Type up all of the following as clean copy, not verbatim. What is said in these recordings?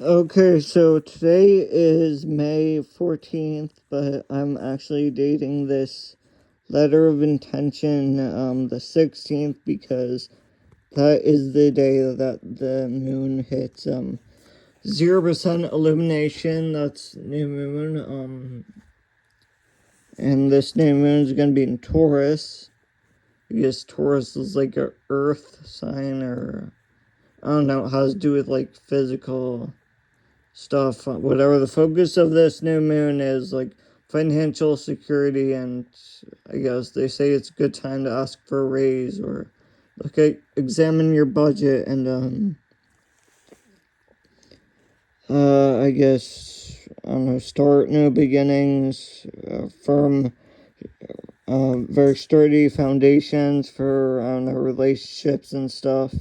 Okay, so today is May 14th, but I'm actually dating this letter of intention the 16th because that is the day that the moon hits 0% illumination. That's new moon. And this new moon is gonna be in Taurus. I guess Taurus is like a earth sign, or I don't know, it has to do with like physical stuff. Whatever the focus of this new moon is, like financial security, and I guess they say it's a good time to ask for a raise or examine your budget and I guess I don't know, start new beginnings, firm, very sturdy foundations for I don't know, relationships and stuff.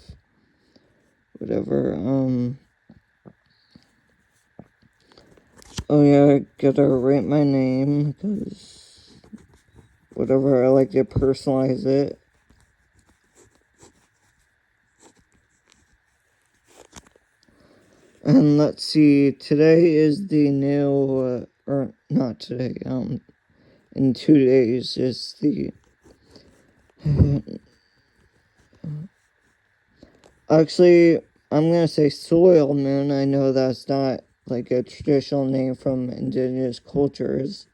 Whatever. Oh yeah, I gotta write my name because whatever, I like to personalize it. And let's see, today is the new, or not today, in 2 days is the, actually, I'm gonna say soil moon. I know that's not like a traditional name from indigenous cultures,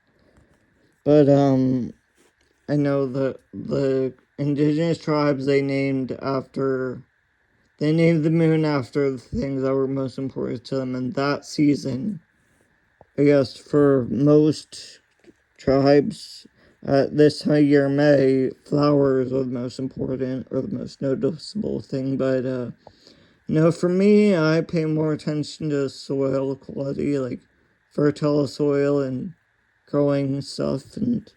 but, I know the indigenous tribes, they named the moon after the things that were most important to them in that season. I guess for most tribes, this time of year, May, flowers are the most important or the most noticeable thing. But, for me, I pay more attention to soil quality, like fertile soil and growing stuff and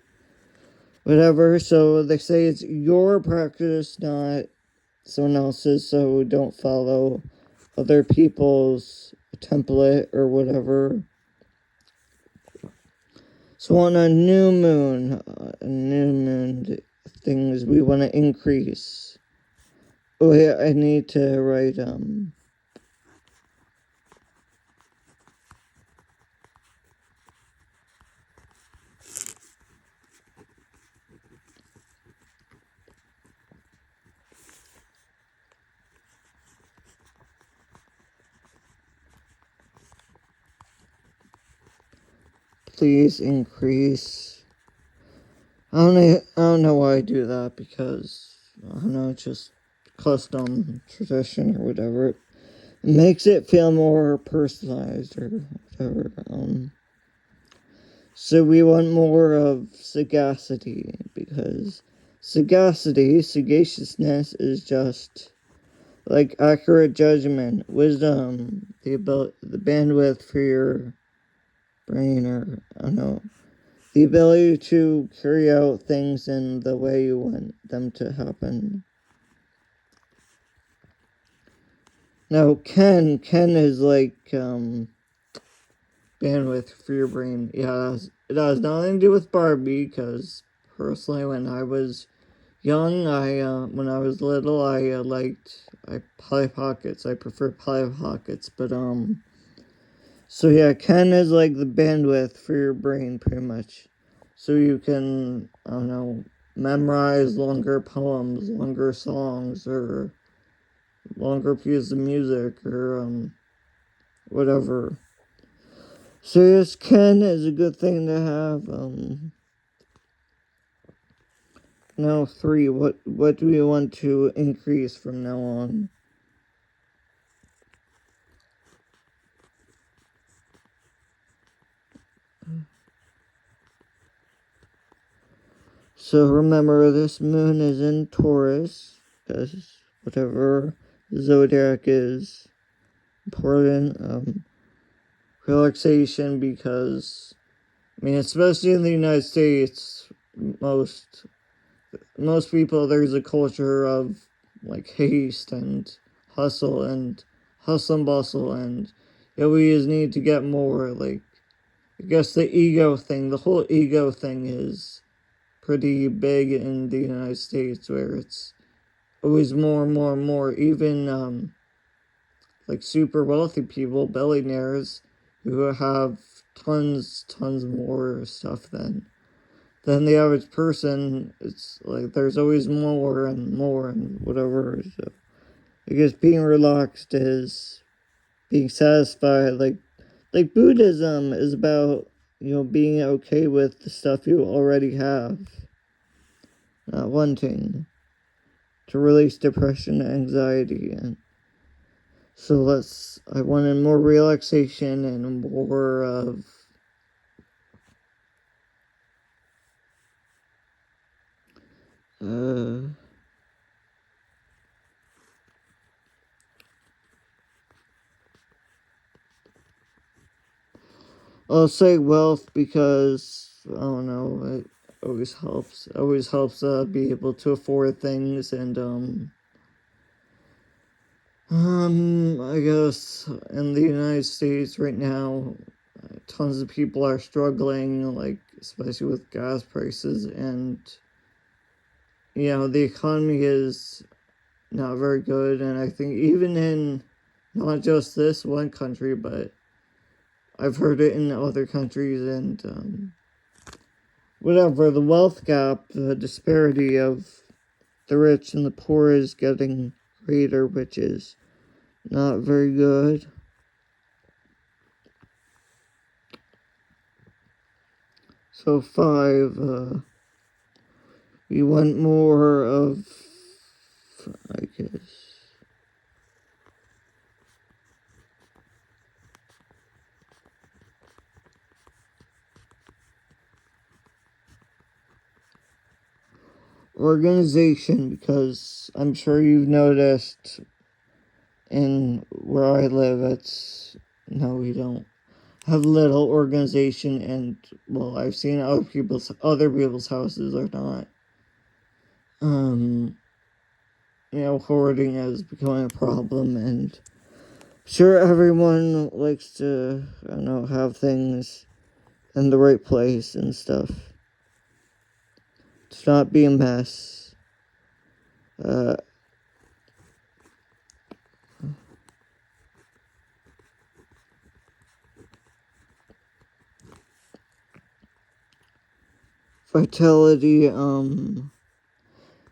whatever. So they say it's your practice, not someone else's, so don't follow other people's template or whatever. So on a new moon, things we want to increase. Oh yeah, I need to write please increase. I don't know why I do that, because I don't know, it's just custom tradition or whatever. It makes it feel more personalized or whatever. So we want more of sagacity, because sagaciousness is just like accurate judgment, wisdom, the bandwidth for your brain, or I don't know, the ability to carry out things in the way you want them to happen. Now, Ken is like bandwidth for your brain. Yeah, it has nothing to do with Barbie, because personally, when I was young, when I was little, I Polly Pockets. I prefer Polly Pockets, but so yeah, Ken is like the bandwidth for your brain, pretty much. So you can, I don't know, memorize longer poems, longer songs, or longer pieces of music, or whatever. So yes, Ken is a good thing to have. Now 3. What do we want to increase from now on? So remember, this moon is in Taurus, because whatever zodiac is important. Relaxation, because I mean, especially in the United States, most people, there's a culture of like haste and hustle and bustle, and we just need to get more. Like, I guess the whole ego thing is pretty big in the United States, where it's always more and more and more. Even like super wealthy people, billionaires, who have tons more stuff than the average person. It's like there's always more and whatever. So I guess being relaxed is being satisfied. Like Buddhism is about, being okay with the stuff you already have, not wanting to release depression and anxiety. And so I wanted more relaxation and more of I'll say wealth because I don't know, it always helps be able to afford things. And I guess in the United States right now, tons of people are struggling, like especially with gas prices. And the economy is not very good. And I think even in not just this one country, but I've heard it in other countries. And whatever, the wealth gap, the disparity of the rich and the poor is getting greater, which is not very good. So 5, we want more of, I guess, organization, because I'm sure you've noticed in where I live, we don't have little organization. And well, I've seen other people's houses are not. Hoarding is becoming a problem. And sure, everyone likes to, have things in the right place and stuff. To not be a mess. Vitality,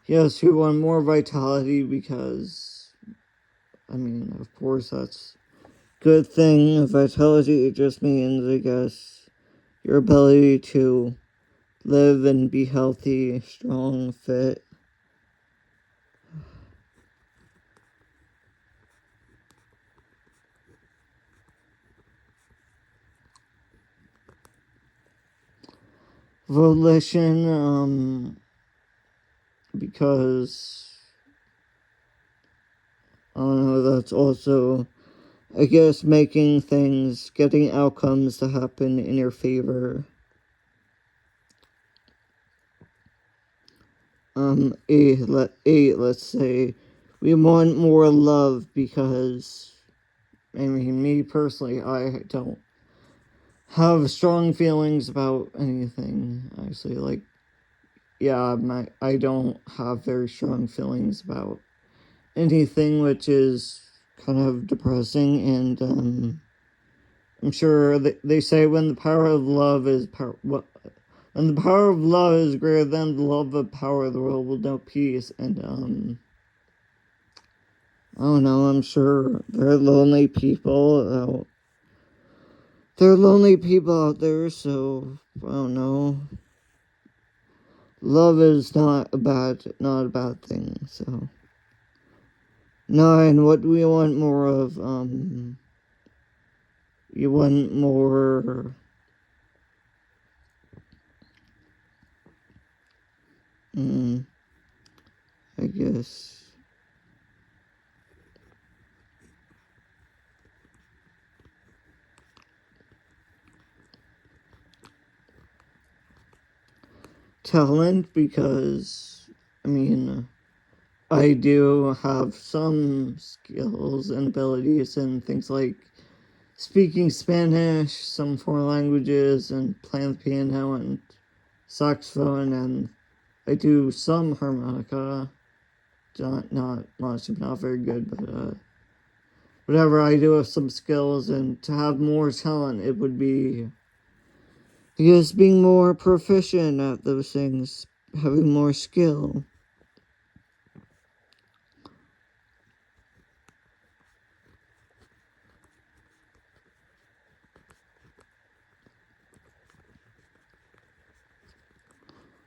yes, we want more vitality because, of course, that's a good thing. Vitality, it just means, I guess, your ability to live and be healthy, strong, fit. Volition, because, I don't know, that's also, I guess, getting outcomes to happen in your favor. 8, let's say, we want more love because, me personally, I don't have strong feelings about anything, actually. Like, I don't have very strong feelings about anything, which is kind of depressing. And I'm sure they say when the power of love is when the power of love is greater than the love of power, the world will know peace. And I don't know, I'm sure there are lonely people out there, so I don't know. Love is not a bad thing. So 9, what do we want more of? You want more, I guess, talent, because, I do have some skills and abilities and things like speaking Spanish, some foreign languages, and playing the piano and saxophone, and I do some harmonica. Not much, not very good, but whatever I do have some skills, and to have more talent, it would be, I guess, being more proficient at those things, having more skill.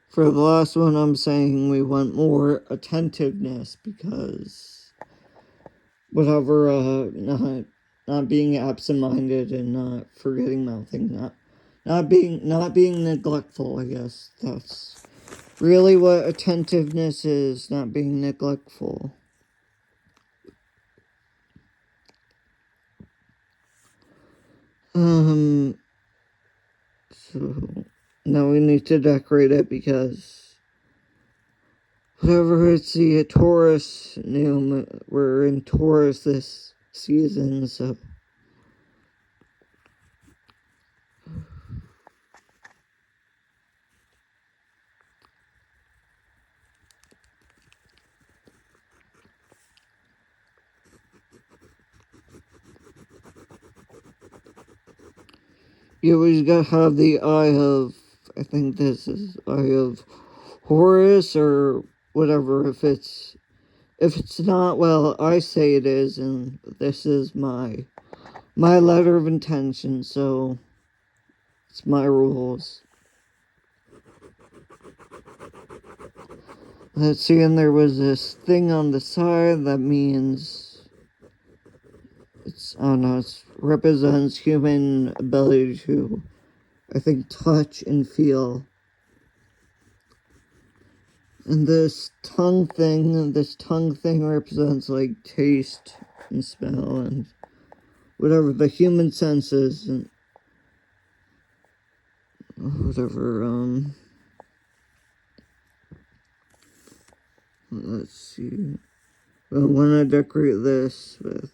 For the last one, I'm saying we want more attentiveness, because whatever, not being absent-minded and not forgetting about things, not being neglectful. I guess that's really what attentiveness is, not being neglectful. So now we need to decorate it, because whatever, it's the Taurus new, we're in Taurus this season, so you always gotta have the eye of, I think this is eye of Horus or whatever. If it's not, well, I say it is, and this is my letter of intention, so it's my rules. Let's see, and there was this thing on the side that means I don't know, it represents human ability to, I think, touch and feel. And this tongue thing represents, like, taste and smell and whatever the human senses and whatever, let's see. I want to decorate this with,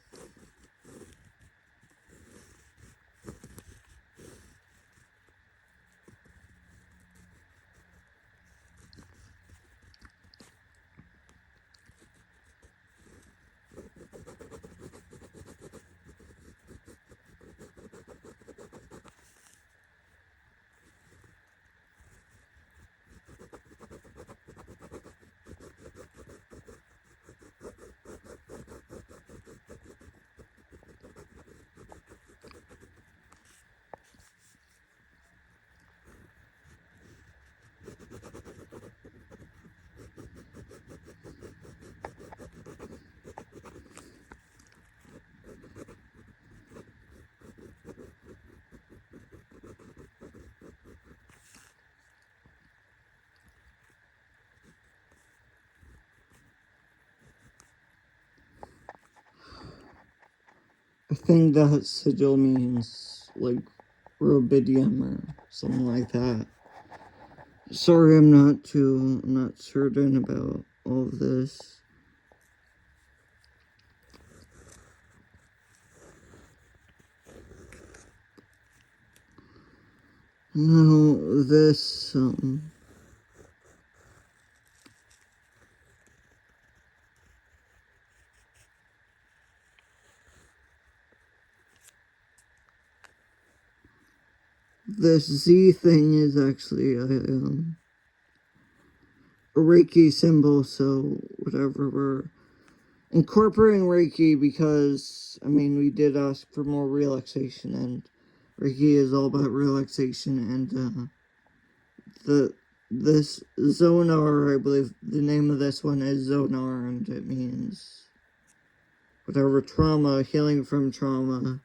I think that sigil means, like, rubidium or something like that. Sorry, I'm not certain about all of this. No, this, this Z thing is actually a Reiki symbol, so whatever, we're incorporating Reiki because, I mean, we did ask for more relaxation, and Reiki is all about relaxation, and this Zonar, I believe the name of this one is Zonar, and it means whatever, trauma, healing from trauma.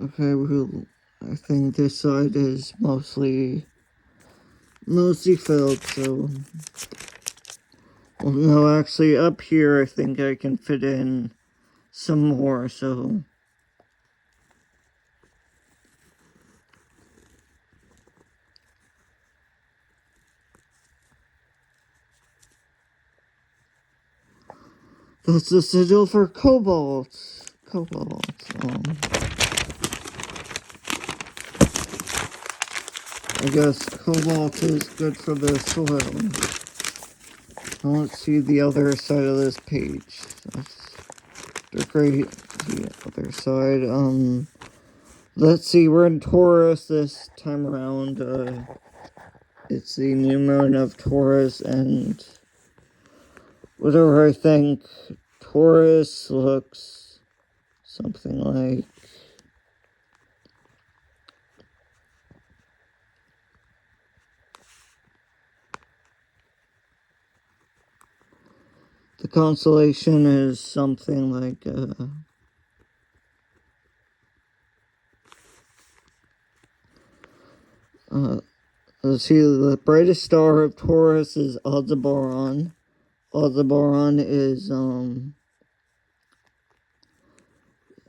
Okay, well, I think this side is mostly filled, so, well, no, actually, up here, I think I can fit in some more, so, That's the sigil for cobalt. Cobalt. I guess cobalt is good for the soil. I don't see the other side of this page. They're great. The other side. Let's see. We're in Taurus this time around. It's the new moon of Taurus, and whatever I think, Taurus looks something like the constellation is something like let's see, the brightest star of Taurus is Aldebaran. Aldebaran is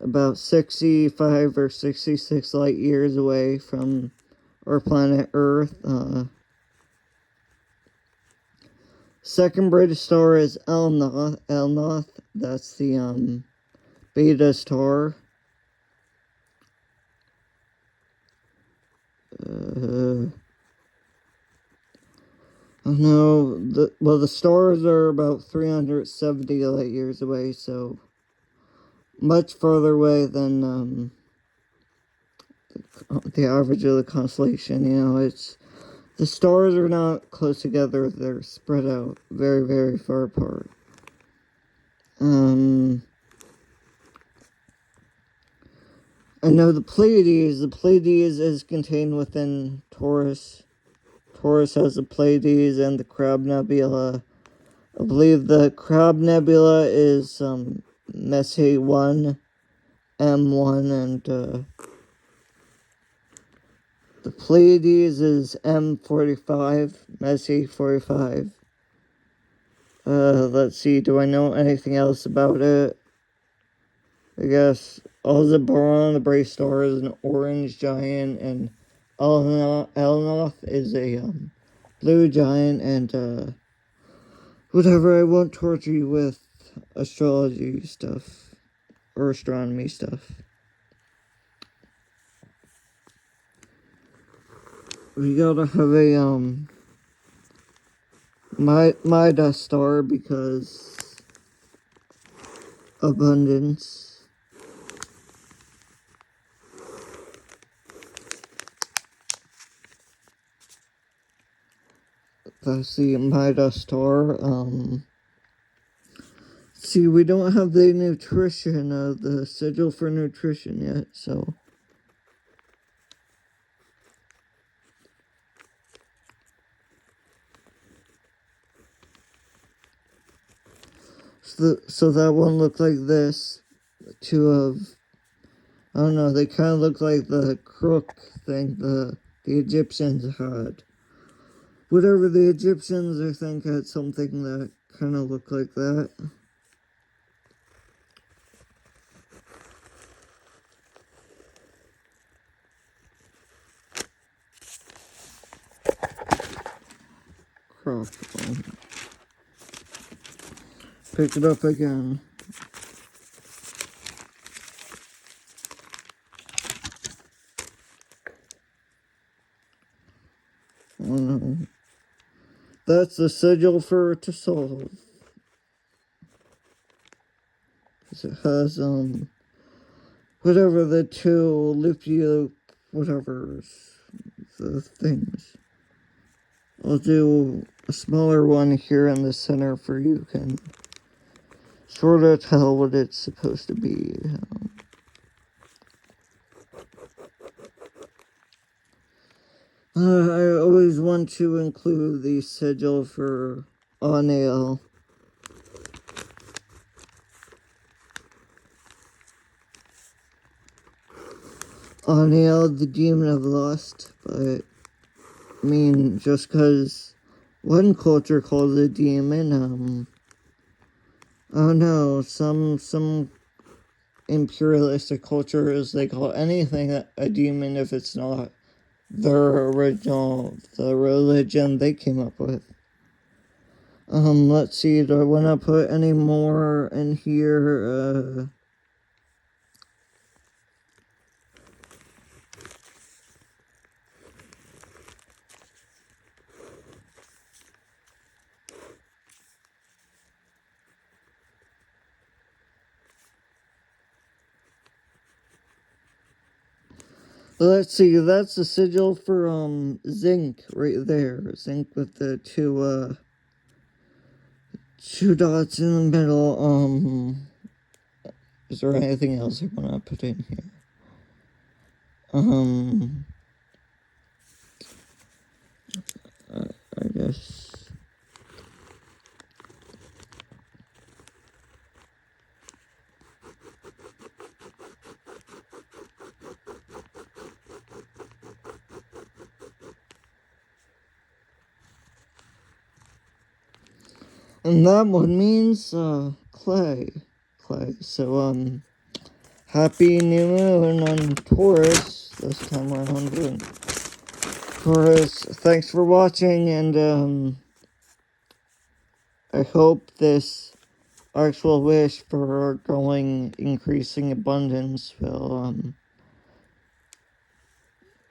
about 65 or 66 light years away from our planet Earth. Second brightest star is Elnoth. Elnoth, that's the beta star. No, the stars are about 370 light years away, so much further away than the average of the constellation. You know, the stars are not close together; they're spread out very, very far apart. I know the Pleiades. The Pleiades is contained within Taurus. Taurus has the Pleiades and the Crab Nebula. I believe the Crab Nebula is Messier 1, M1, and the Pleiades is M45, Messier 45. Let's see, do I know anything else about it? I guess Aldebaran, the Brave Star, is an orange giant, and Elnoth is a blue giant, and whatever, I won't torture you with astrology stuff or astronomy stuff. We gotta have a Midas star because abundance. That's the Midas star. See, we don't have the nutrition, the sigil for nutrition yet, so. So that one looked like this. Two of, I don't know, they kind of look like the crook thing the Egyptians had. Whatever, the Egyptians, I think, had something that kind of looked like that. Crop. Pick it up again. Oh no. That's the sigil for to solve. It has, whatever the two loop-de-loop, whatever, the things. I'll do a smaller one here in the center for you can sort of tell what it's supposed to be. I always want to include the sigil for Anael. Anael, the demon of lust, but I mean, just because one culture calls it a demon, oh no, some imperialistic cultures, they call anything a demon if it's not their original, the religion they came up with. Let's see, do I want to put any more in here? Let's see, that's the sigil for, zinc right there. Zinc with the two dots in the middle. Is there anything else I want to put in here? I guess. And that one means, clay. Clay. So, happy new moon on Taurus this time around. And Taurus, thanks for watching, and, I hope this actual wish for increasing abundance will,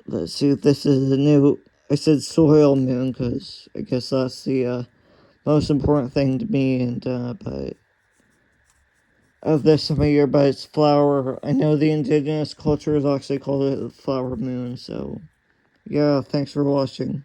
let's see if this is a new, I said soil moon, because I guess that's the, most important thing to me, and, but of this time of year, but it's flower. I know the indigenous cultures actually call it the flower moon, so yeah, thanks for watching.